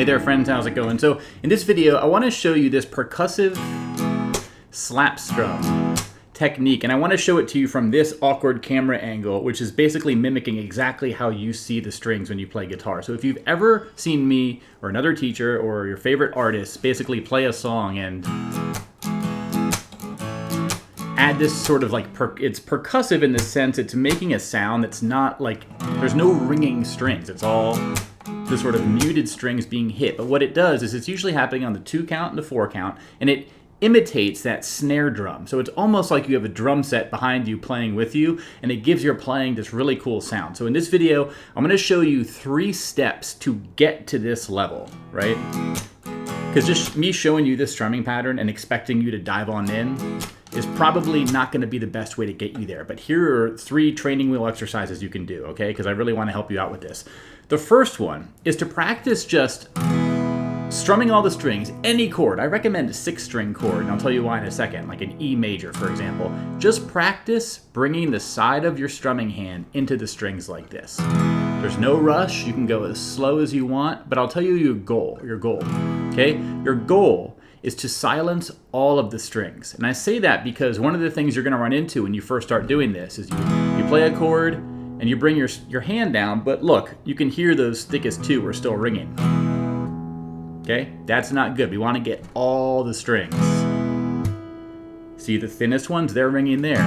Hey there friends, how's it going? So in this video, I want to show you this percussive slap strum technique, and I want to show it to you from this awkward camera angle, which is basically mimicking exactly how you see the strings when you play guitar. So if you've ever seen me or another teacher or your favorite artist basically play a song and add this sort of like, it's percussive in the sense it's making a sound that's not like, there's no ringing strings. It's all the sort of muted strings being hit. But what it does is it's usually happening on the 2 count and the 4 count, and it imitates that snare drum. So it's almost like you have a drum set behind you playing with you, and it gives your playing this really cool sound. So in this video, I'm going to show you 3 steps to get to this level, right? Because just me showing you this strumming pattern and expecting you to dive on in is probably not going to be the best way to get you there. But here are 3 training wheel exercises you can do, okay? Because I really want to help you out with this. The first one is to practice just strumming all the strings, any chord. I recommend a 6-string chord, and I'll tell you why in a second, like an E major, for example. Just practice bringing the side of your strumming hand into the strings like this. There's no rush. You can go as slow as you want, but I'll tell you your goal, okay? Your goal is to silence all of the strings. And I say that because one of the things you're gonna run into when you first start doing this is you play a chord and you bring your hand down, but look, you can hear those thickest 2 are still ringing. Okay, that's not good. We wanna get all the strings. See the thinnest ones, they're ringing there.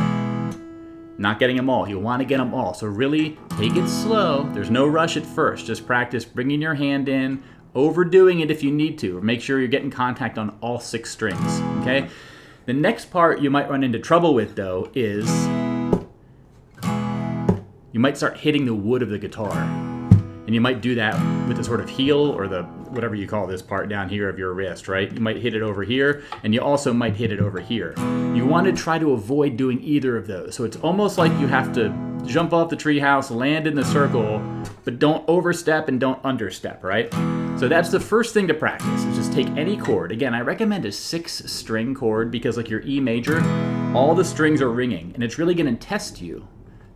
Not getting them all, you wanna get them all. So really take it slow. There's no rush at first. Just practice bringing your hand in, overdoing it if you need to, or make sure you're getting contact on all 6 strings, okay? The next part you might run into trouble with though is you might start hitting the wood of the guitar. And you might do that with the sort of heel or the, whatever you call this part down here of your wrist, right? You might hit it over here, and you also might hit it over here. You want to try to avoid doing either of those. So it's almost like you have to jump off the treehouse, land in the circle, but don't overstep and don't understep, right? So that's the first thing to practice, is just take any chord. Again, I recommend a 6-string chord because like your E major, all the strings are ringing, and it's really going to test you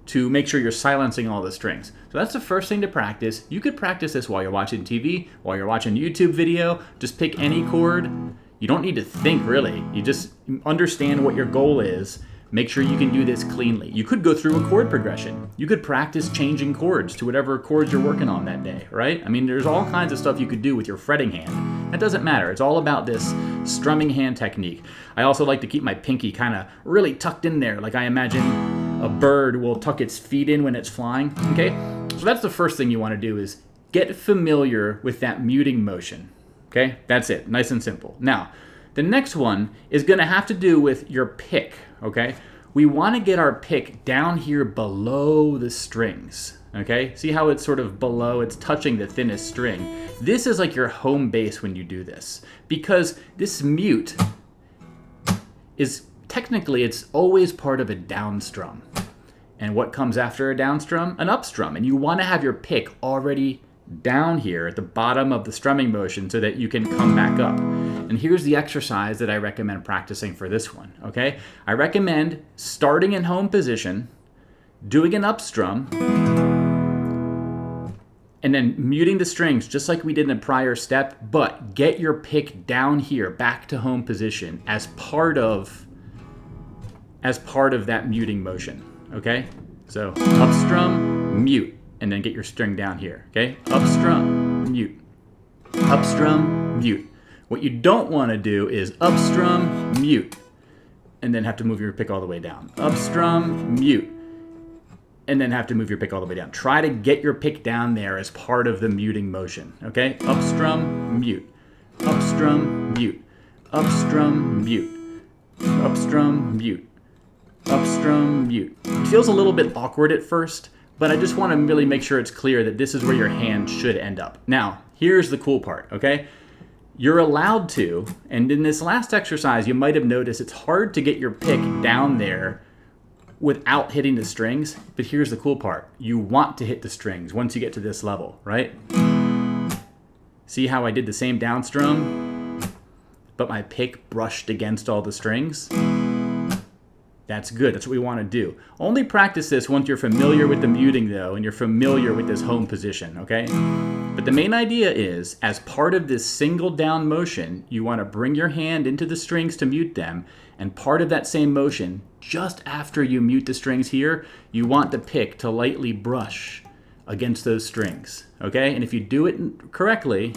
to make sure you're silencing all the strings. So that's the first thing to practice. You could practice this while you're watching TV, while you're watching a YouTube video. Just pick any chord. You don't need to think really. You just understand what your goal is. Make sure you can do this cleanly. You could go through a chord progression. You could practice changing chords to whatever chords you're working on that day, right? I mean, there's all kinds of stuff you could do with your fretting hand. That doesn't matter. It's all about this strumming hand technique. I also like to keep my pinky kind of really tucked in there, like I imagine a bird will tuck its feet in when it's flying, okay? So that's the first thing you want to do, is get familiar with that muting motion, okay? That's it, nice and simple. Now, the next one is gonna have to do with your pick, okay? We want to get our pick down here below the strings, okay? See how it's sort of below, it's touching the thinnest string. This is like your home base when you do this, because this mute is technically, it's always part of a down-strum. And what comes after a down-strum? An up-strum. And you want to have your pick already down here at the bottom of the strumming motion so that you can come back up. And here's the exercise that I recommend practicing for this one, okay? I recommend starting in home position, doing an up-strum, and then muting the strings just like we did in the prior step, but get your pick down here, back to home position as part of that muting motion, okay? So up strum, mute, and then get your string down here, okay? Up strum, mute, up strum, mute. What you don't want to do is up strum, mute, and then have to move your pick all the way down. Up strum, mute, and then have to move your pick all the way down. Try to get your pick down there as part of the muting motion, okay? Up strum, mute, up strum, mute, up strum, mute, up strum, mute, up strum, mute. It feels a little bit awkward at first, but I just want to really make sure it's clear that this is where your hand should end up. Now, here's the cool part, okay? You're allowed to, and in this last exercise, you might have noticed it's hard to get your pick down there without hitting the strings, but here's the cool part. You want to hit the strings once you get to this level, right? See how I did the same down strum, but my pick brushed against all the strings? That's good. That's what we want to do. Only practice this once you're familiar with the muting, though, and you're familiar with this home position, okay? But the main idea is, as part of this single down motion, you want to bring your hand into the strings to mute them, and part of that same motion, just after you mute the strings here, you want the pick to lightly brush against those strings, okay? And if you do it correctly,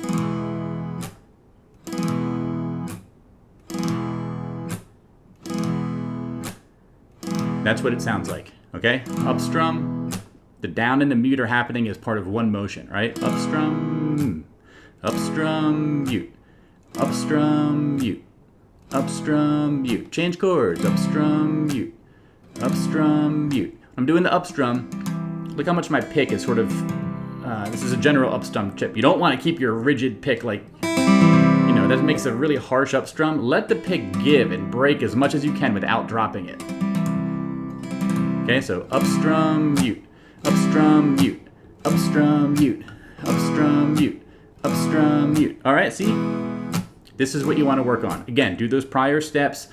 that's what it sounds like, okay? Up strum, the down and the mute are happening as part of one motion, right? Up strum, mute, up strum, mute, up strum, mute. Change chords, up strum, mute, up strum, mute. I'm doing the up strum. Look how much my pick is sort of, this is a general up strum tip. You don't want to keep your rigid pick like, you know, that makes a really harsh up strum. Let the pick give and break as much as you can without dropping it. Okay, so up strum, mute, up strum, mute, up strum, mute, up strum, mute, up strum, mute. All right, see? This is what you want to work on. Again, do those prior steps.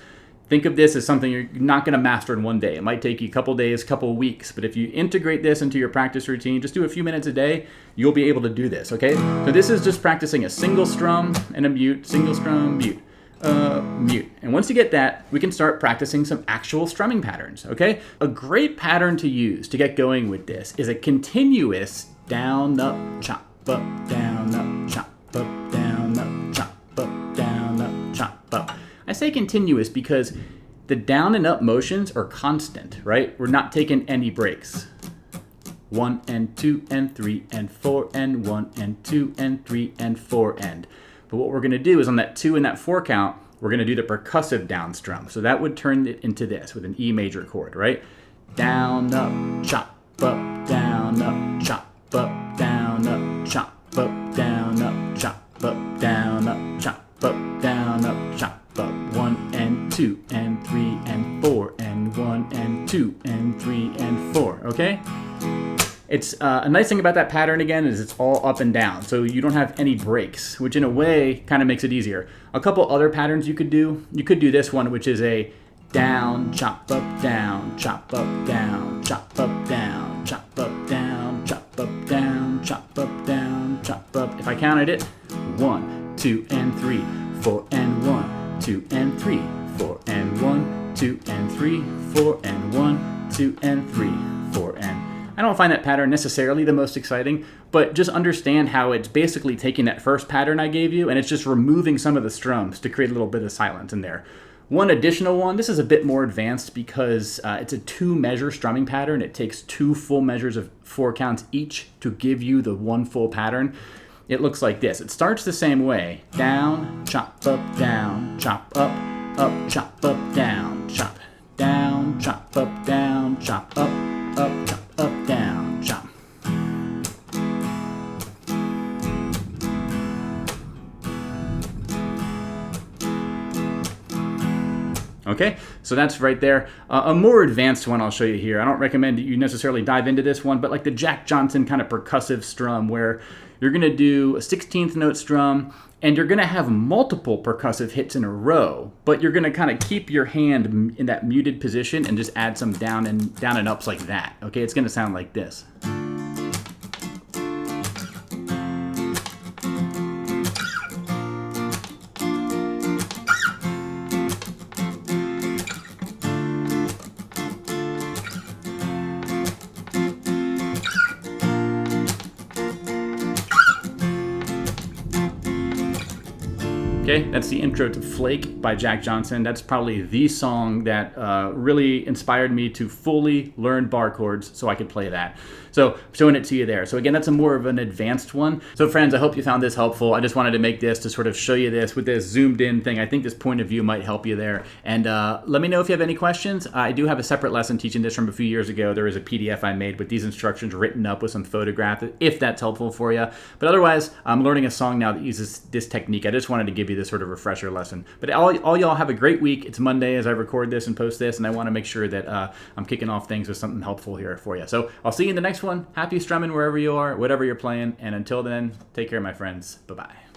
Think of this as something you're not going to master in one day. It might take you a couple days, couple weeks, but if you integrate this into your practice routine, just do a few minutes a day, you'll be able to do this, okay? So this is just practicing a single strum and a mute, single strum, mute. Mute. And once you get that, we can start practicing some actual strumming patterns, okay? A great pattern to use to get going with this is a continuous down, up, chop, up, down, up, chop, up, down, up, chop, up, down, up, chop, up. I say continuous because the down and up motions are constant, right? We're not taking any breaks. 1 and 2 and 3 and 4 and 1 and 2 and 3 and 4 and. But what we're going to do is on that 2 and that 4 count, we're going to do the percussive down strum. So that would turn it into this with an E major chord, right? Down, up, chop, up, down, up, chop, up, down, up, chop, up, down, up, chop, up, down, up, chop, up, down, up, chop, up. 1 and 2 and 3 and 4 and 1 and 2 and 3 and 4, okay? It's a nice thing about that pattern, again, is it's all up and down, so you don't have any breaks, which in a way kind of makes it easier. A couple other patterns you could do this one, which is a down, chop up, down, chop up, down, chop up, down, chop up, down, chop up, down, chop up, down, chop up. If I counted it, 1, 2, and 3, 4, and 1, 2, and 3, 4, and 1, 2, and 3, 4, and 1, 2, and 3, 4, and I don't find that pattern necessarily the most exciting, but just understand how it's basically taking that first pattern I gave you and it's just removing some of the strums to create a little bit of silence in there. One additional one, this is a bit more advanced because it's a 2-measure strumming pattern. It takes 2 full measures of 4 counts each to give you the 1 full pattern. It looks like this. It starts the same way. Down, chop, up, down, chop, up, chop, up, down, chop, down, chop, up, down, chop, up, chop. Up, down, chop. Okay, so that's right there. A more advanced one I'll show you here. I don't recommend that you necessarily dive into this one, but like the Jack Johnson kind of percussive strum where you're going to do a 16th note strum and you're going to have multiple percussive hits in a row, but you're going to kind of keep your hand in that muted position and just add some down and ups like that. Okay, it's going to sound like this. Okay, that's the intro to Flake by Jack Johnson. That's probably the song that really inspired me to fully learn bar chords so I could play that. So I'm showing it to you there. So again, that's a more of an advanced one. So friends, I hope you found this helpful. I just wanted to make this to sort of show you this with this zoomed in thing. I think this point of view might help you there. And let me know if you have any questions. I do have a separate lesson teaching this from a few years ago. There is a PDF I made with these instructions written up with some photographs, if that's helpful for you. But otherwise, I'm learning a song now that uses this technique. I just wanted to give you this sort of refresher lesson. But all y'all have a great week. It's Monday as I record this and post this, and I want to make sure that I'm kicking off things with something helpful here for you. So I'll see you in the next one. Happy strumming wherever you are, whatever you're playing. And until then, take care, my friends. Bye-bye.